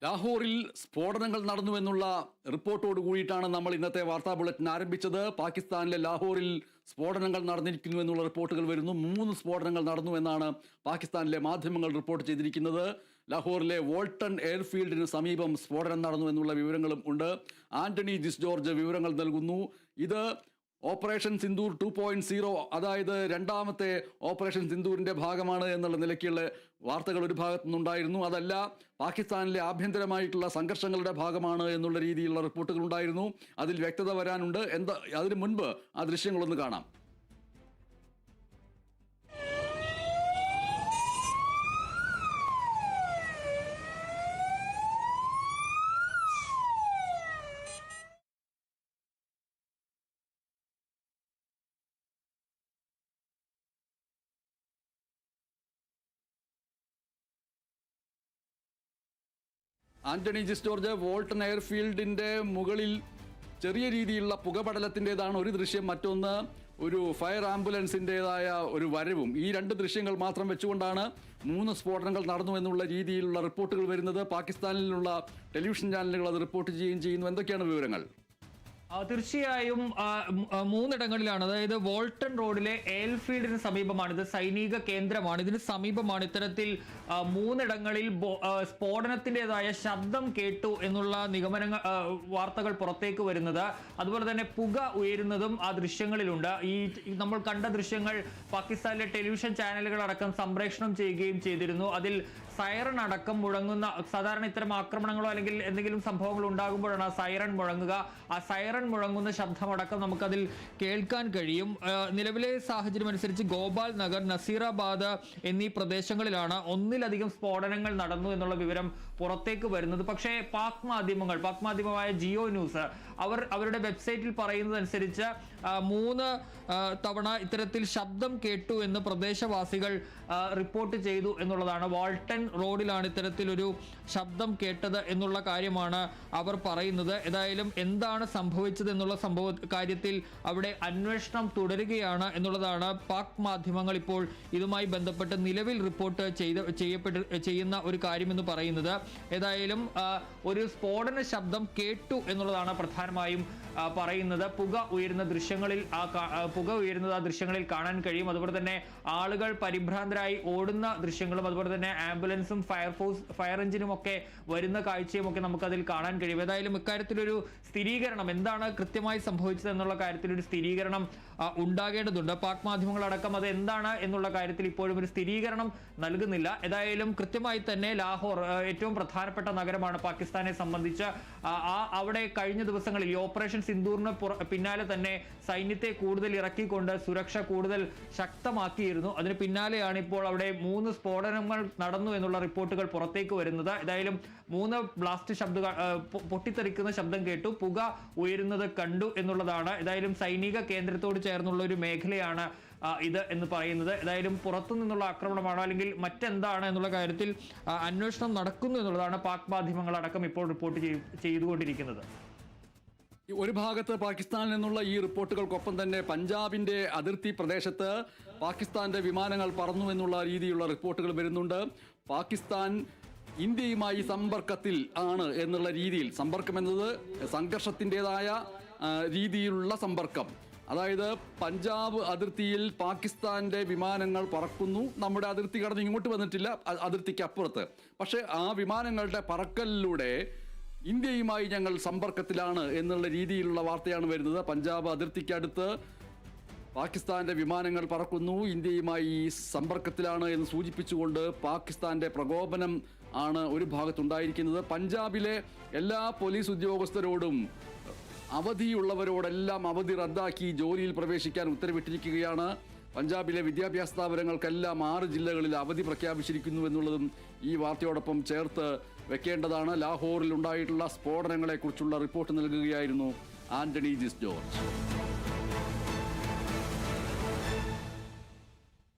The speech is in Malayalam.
ലാഹോറിൽ സ്ഫോടനങ്ങൾ നടന്നുവെന്നുള്ള റിപ്പോർട്ടോട് കൂടിയിട്ടാണ് നമ്മൾ ഇന്നത്തെ വാർത്താ ബുള്ളറ്റിൻ ആരംഭിച്ചത്. പാകിസ്ഥാനിലെ ലാഹോറിൽ സ്ഫോടനങ്ങൾ നടന്നിരിക്കുന്നു എന്നുള്ള റിപ്പോർട്ടുകൾ വരുന്നു. 3 സ്ഫോടനങ്ങൾ നടന്നുവെന്നാണ് പാകിസ്ഥാനിലെ മാധ്യമങ്ങൾ റിപ്പോർട്ട് ചെയ്തിരിക്കുന്നത്. ലാഹോറിലെ വോൾട്ടൺ എയർഫീൽഡിന് സമീപം സ്ഫോടനം നടന്നു എന്നുള്ള വിവരങ്ങളും ഉണ്ട്. ആന്റണി ജിസ് ജോർജ് വിവരങ്ങൾ നൽകുന്നു. ഇത് ഓപ്പറേഷൻ സിന്ദൂർ 2.0, അതായത് രണ്ടാമത്തെ ഓപ്പറേഷൻ സിന്ദൂരിൻ്റെ ഭാഗമാണ് എന്നുള്ള നിലയ്ക്കുള്ള വാർത്തകൾ ഒരു ഭാഗത്തു നിന്നുണ്ടായിരുന്നു. അതല്ല, പാകിസ്ഥാനിലെ ആഭ്യന്തരമായിട്ടുള്ള സംഘർഷങ്ങളുടെ ഭാഗമാണ് എന്നുള്ള രീതിയിലുള്ള റിപ്പോർട്ടുകൾ ഉണ്ടായിരുന്നു. അതിൽ വ്യക്തത വരാനുണ്ട്. അതിനു മുൻപ് ആ ദൃശ്യങ്ങളൊന്ന് കാണാം. ആന്റണി ജിസ് ജോർജ്, വോൾട്ടൺ എയർഫീൽഡിൻ്റെ മുകളിൽ ചെറിയ രീതിയിലുള്ള പുകപടലത്തിൻ്റെതാണ് ഒരു ദൃശ്യം. മറ്റൊന്ന് ഒരു ഫയർ ആംബുലൻസിൻ്റെതായ ഒരു വരവും. ഈ 2 ദൃശ്യങ്ങൾ മാത്രം വെച്ചുകൊണ്ടാണ് 3 സ്ഫോടനങ്ങൾ നടന്നു എന്നുള്ള രീതിയിലുള്ള റിപ്പോർട്ടുകൾ വരുന്നത്. പാകിസ്ഥാനിലുള്ള ടെലിവിഷൻ ചാനലുകൾ അത് റിപ്പോർട്ട് ചെയ്യുകയും ചെയ്യുന്നു. എന്തൊക്കെയാണ് വിവരങ്ങൾ? തീർച്ചയായും 3 ഇടങ്ങളിലാണ്. അതായത് വോൾട്ടൺ റോഡിലെ എയർഫീൽഡിന് സമീപമാണ്. ഇത് സൈനിക കേന്ദ്രമാണ്. ഇതിന് സമീപമാണ് ഇത്തരത്തിൽ 3 ഇടങ്ങളിൽ സ്ഫോടനത്തിൻ്റെതായ ശബ്ദം കേട്ടു എന്നുള്ള വാർത്തകൾ പുറത്തേക്ക് വരുന്നത്. അതുപോലെ തന്നെ പുക ഉയരുന്നതും ആ ദൃശ്യങ്ങളിലുണ്ട്. ഈ നമ്മൾ കണ്ട ദൃശ്യങ്ങൾ പാകിസ്ഥാനിലെ ടെലിവിഷൻ ചാനലുകൾ അടക്കം സംപ്രേഷണം ചെയ്യുകയും ചെയ്തിരുന്നു. അതിൽ സൈറൺ അടക്കം മുഴങ്ങുന്ന, സാധാരണ ഇത്തരം ആക്രമണങ്ങളോ അല്ലെങ്കിൽ എന്തെങ്കിലും സംഭവങ്ങൾ ഉണ്ടാകുമ്പോഴാണ് ആ സൈറൺ മുഴങ്ങുക. ആ സൈറൺ മുഴങ്ങുന്ന ശബ്ദമടക്കം നമുക്കതിൽ കേൾക്കാൻ കഴിയും. നിലവിലെ സാഹചര്യം അനുസരിച്ച് ഗോപാൽ നഗർ, നസീറാബാദ് എന്നീ പ്രദേശങ്ങളിലാണ് ഒന്നിലധികം സ്ഫോടനങ്ങൾ നടന്നു എന്നുള്ള വിവരം പുറത്തേക്ക് വരുന്നത്. പക്ഷേ പാക് മാധ്യമമായ ജിയോ ന്യൂസ് അവരുടെ വെബ്സൈറ്റിൽ പറയുന്നതനുസരിച്ച് 3 തവണ ഇത്തരത്തിൽ ശബ്ദം കേട്ടു എന്ന് പ്രദേശവാസികൾ റിപ്പോർട്ട് ചെയ്തു എന്നുള്ളതാണ്. വാൾട്ടൺ റോഡിലാണ് ഇത്തരത്തിലൊരു ശബ്ദം കേട്ടത് എന്നുള്ള കാര്യമാണ് അവർ പറയുന്നത്. ഏതായാലും എന്താണ് സംഭവിച്ചത് എന്നുള്ള കാര്യത്തിൽ അവിടെ അന്വേഷണം തുടരുകയാണ് എന്നുള്ളതാണ് പാക് മാധ്യമങ്ങൾ ഇപ്പോൾ ഇതുമായി ബന്ധപ്പെട്ട് നിലവിൽ റിപ്പോർട്ട് ചെയ്യുന്ന ഒരു കാര്യമെന്ന് പറയുന്നത്. ഏതായാലും ഒരു സ്ഫോടന ശബ്ദം കേട്ടു എന്നുള്ളതാണ് പ്രധാനമായും പറയുന്നത്. പുക ഉയരുന്ന ദൃശ്യങ്ങളിൽ കാണാൻ കഴിയും. അതുപോലെ തന്നെ ആളുകൾ പരിഭ്രാന്തരായി ഓടുന്ന ദൃശ്യങ്ങളും അതുപോലെ തന്നെ ആംബുലൻസും ഫയർ എഞ്ചിനും ഒക്കെ വരുന്ന കാഴ്ചയും ഒക്കെ നമുക്കതിൽ കാണാൻ കഴിയും. ഏതായാലും ഇക്കാര്യത്തിലൊരു സ്ഥിരീകരണം, എന്താണ് കൃത്യമായി സംഭവിച്ചത് എന്നുള്ള കാര്യത്തിൽ ഒരു സ്ഥിരീകരണം ഉണ്ടാകേണ്ടതുണ്ട്. പാക് മാധ്യമങ്ങളടക്കം അത് എന്താണ് എന്നുള്ള കാര്യത്തിൽ ഇപ്പോഴും ഒരു സ്ഥിരീകരണം നൽകുന്നില്ല. ഏതായാലും കൃത്യമായി തന്നെ ലാഹോർ ഏറ്റവും പ്രധാനപ്പെട്ട നഗരമാണ് പാകിസ്ഥാനെ സംബന്ധിച്ച്. അവിടെ കഴിഞ്ഞ ദിവസങ്ങളിൽ ഈ ഓപ്പറേഷൻ സിന്ദൂറിന് പിന്നാലെ തന്നെ സൈന്യത്തെ കൂടുതൽ ഇറക്കിക്കൊണ്ട് സുരക്ഷ കൂടുതൽ ശക്തമാക്കിയിരുന്നു. അതിന് പിന്നാലെയാണ് ഇപ്പോൾ അവിടെ 3 സ്ഫോടനങ്ങൾ നടന്നു എന്നുള്ള റിപ്പോർട്ടുകൾ പുറത്തേക്ക് വരുന്നത്. ഏതായാലും 3 ബ്ലാസ്റ്റ് ശബ്ദങ്ങൾ, പൊട്ടിത്തെറിക്കുന്ന ശബ്ദം കേട്ടു, പുക ഉയരുന്നത് കണ്ടു എന്നുള്ളതാണ്. ഏതായാലും സൈനിക കേന്ദ്രത്തോട് ചേർന്നുള്ള ഒരു മേഖലയാണ് ഇത് എന്ന് പറയുന്നത്. ഏതായാലും പുറത്തു നിന്നുള്ള ആക്രമണമാണോ അല്ലെങ്കിൽ മറ്റെന്താണ് എന്നുള്ള കാര്യത്തിൽ അന്വേഷണം നടക്കുന്നു എന്നുള്ളതാണ് പാക് മാധ്യമങ്ങളടക്കം ഇപ്പോൾ റിപ്പോർട്ട് ചെയ്തുകൊണ്ടിരിക്കുന്നത്. ഒരു ഭാഗത്ത് പാകിസ്ഥാനിൽ നിന്നുള്ള ഈ റിപ്പോർട്ടുകൾക്കൊപ്പം തന്നെ പഞ്ചാബിൻ്റെ അതിർത്തി പ്രദേശത്ത് പാകിസ്ഥാന്റെ വിമാനങ്ങൾ പറന്നു എന്നുള്ള രീതിയിലുള്ള റിപ്പോർട്ടുകൾ വരുന്നുണ്ട്. പാകിസ്ഥാൻ ഇന്ത്യയുമായി സമ്പർക്കത്തിൽ ആണ് എന്നുള്ള രീതിയിൽ, സമ്പർക്കം എന്നത് സംഘർഷത്തിൻ്റെതായ രീതിയിലുള്ള സമ്പർക്കം. അതായത് പഞ്ചാബ് അതിർത്തിയിൽ പാകിസ്ഥാന്റെ വിമാനങ്ങൾ പറക്കുന്നു. നമ്മുടെ അതിർത്തി കടന്ന് ഇങ്ങോട്ട് വന്നിട്ടില്ല, അതിർത്തിക്ക് അപ്പുറത്ത്. പക്ഷേ ആ വിമാനങ്ങളുടെ പറക്കലിലൂടെ ഇന്ത്യയുമായി ഞങ്ങൾ സമ്പർക്കത്തിലാണ് എന്നുള്ള രീതിയിലുള്ള വാർത്തയാണ് വരുന്നത്. പഞ്ചാബ് അതിർത്തിക്കടുത്ത് പാകിസ്ഥാന്റെ വിമാനങ്ങൾ പറക്കുന്നു, ഇന്ത്യയുമായി സമ്പർക്കത്തിലാണ് എന്ന് സൂചിപ്പിച്ചുകൊണ്ട് പാകിസ്ഥാന്റെ പ്രകോപനം ആണ് ഒരു ഭാഗത്തുണ്ടായിരിക്കുന്നത്. പഞ്ചാബിലെ എല്ലാ പോലീസ് ഉദ്യോഗസ്ഥരോടും അവധിയുള്ളവരോടെല്ലാം അവധി റദ്ദാക്കി ജോലിയിൽ പ്രവേശിക്കാൻ ഉത്തരവിട്ടിരിക്കുകയാണ്. പഞ്ചാബിലെ വിദ്യാഭ്യാസ സ്ഥാപനങ്ങൾക്കെല്ലാം 6 ജില്ലകളിൽ അവധി പ്രഖ്യാപിച്ചിരിക്കുന്നു എന്നുള്ളതും ഈ വാർത്തയോടൊപ്പം ചേർത്ത് വെക്കേണ്ടതാണ്. ലാഹോറിൽ ഉണ്ടായിട്ടുള്ള സ്ഫോടനങ്ങളെക്കുറിച്ചുള്ള റിപ്പോർട്ട് നൽകുകയായിരുന്നു ആന്റണി ജിസ് ജോർജ്.